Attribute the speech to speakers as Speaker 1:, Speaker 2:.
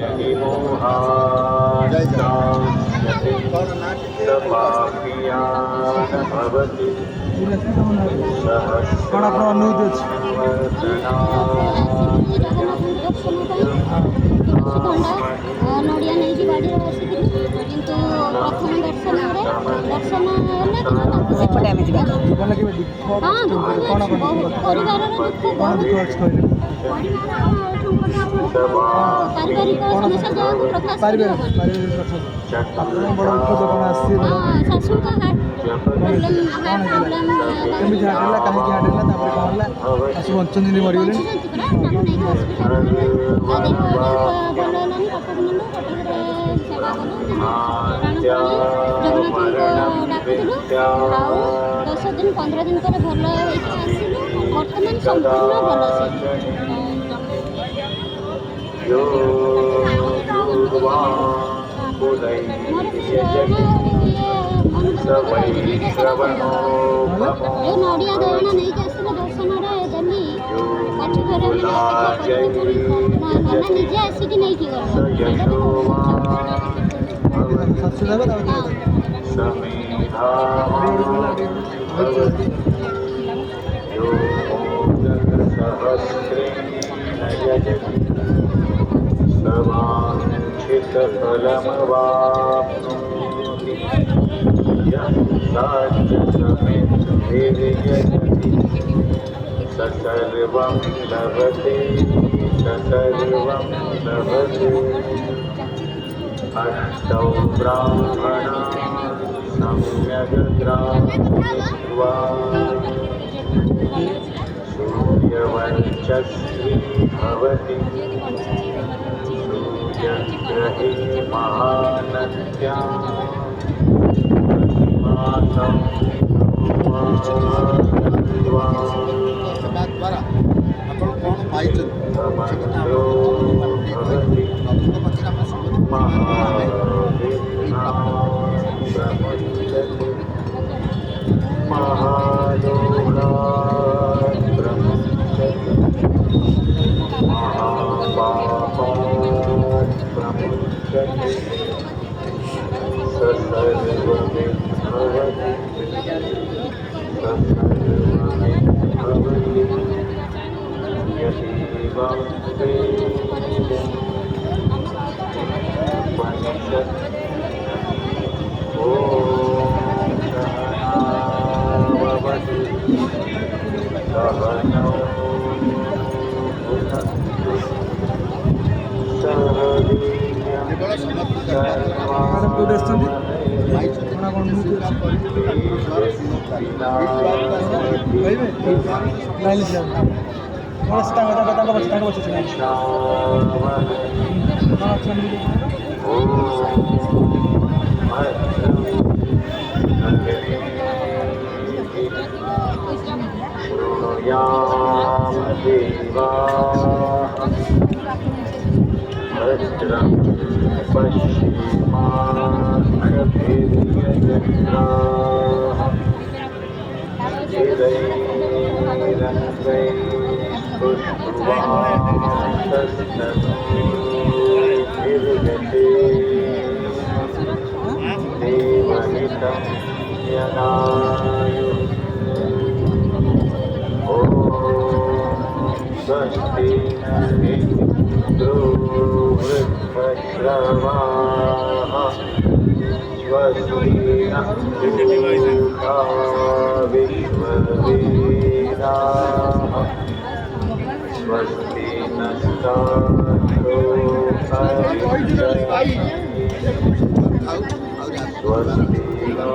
Speaker 1: हि मोहान्तास्यति तपापियान भवति
Speaker 2: କ'ଣ ଆପଣ ଅନୁଭୂତି ଅଛି?
Speaker 3: ନଡ଼ିଆ ନେଇକି ବାଡ଼ିରେ ବସିଥିଲି କିନ୍ତୁ ପ୍ରଥମ ଦର୍ଶନରେ ଦର୍ଶନ ହେଲେ କିନ୍ତୁ
Speaker 2: ସେପଟେ ଆମେ ଯିବା ଭଲ କେବେ ଦୁଃଖ କ'ଣ
Speaker 3: ପରିବାରର ଦୁଃଖ
Speaker 2: କ'ଣ ଦୁଃଖ ଅଛି କହିଲେ?
Speaker 3: ପାରିବାରିକ ସମସ୍ୟା ଯାହାକୁ ପ୍ରକାଶ
Speaker 2: ପାରିବାରିକ ଆପଣଙ୍କ ବଡ଼ ବିପଦ କ'ଣ ଆସିଛି?
Speaker 3: ଶାଶୁଙ୍କ
Speaker 2: କେମିତି ହାର୍ଟ ହେଲା କାହିଁକି ହାର୍ଟ ହେଲା ତାପରେ କ'ଣ ହେଲା ଶାଶୁ ବଞ୍ଚନ୍ତି ମରିଗଲେଣି?
Speaker 3: ଜଗନ୍ନାଥଙ୍କୁ ଡାକୁଥିଲୁ ଆଉ 10 ଦିନ 15 ଦିନ ପରେ ଭଲ ହେଇକି ଆସିଲୁ। ବର୍ତ୍ତମାନ ସମ୍ପୂର୍ଣ୍ଣ ଭଲ ସେ ନଡ଼ିଆ ଦୟଣା ନେଇକି ଆସିଲେ ଦର୍ଶନରେ ଦେଲି କାଠି ଘରେ ନନା ନିଜେ ଆସିକି ନେଇକି ଗଲେ
Speaker 1: सर्वांचितफलमवाप्नोति यः साध्यसमेतैर्यजति स सर्वं लभते अष्टौ ब्राह्मणा सम्यग्राह्वा सूर्यवर्चस्वी भवति सूर्यग्रहे महानद्या मासं भद्रं पश्येमाक्षभिर्यजत्राः चिरैरन्ध्रैः पुष्पवासस्तनूभिर्यते देवहितं यदायुः ॐ स्वस्ति न इन्द्रो वृद्धश्रवाः स्वस्ति नः पूषा विश्ववेदाः स्वस्ति नस्तारो स्वस्ति नो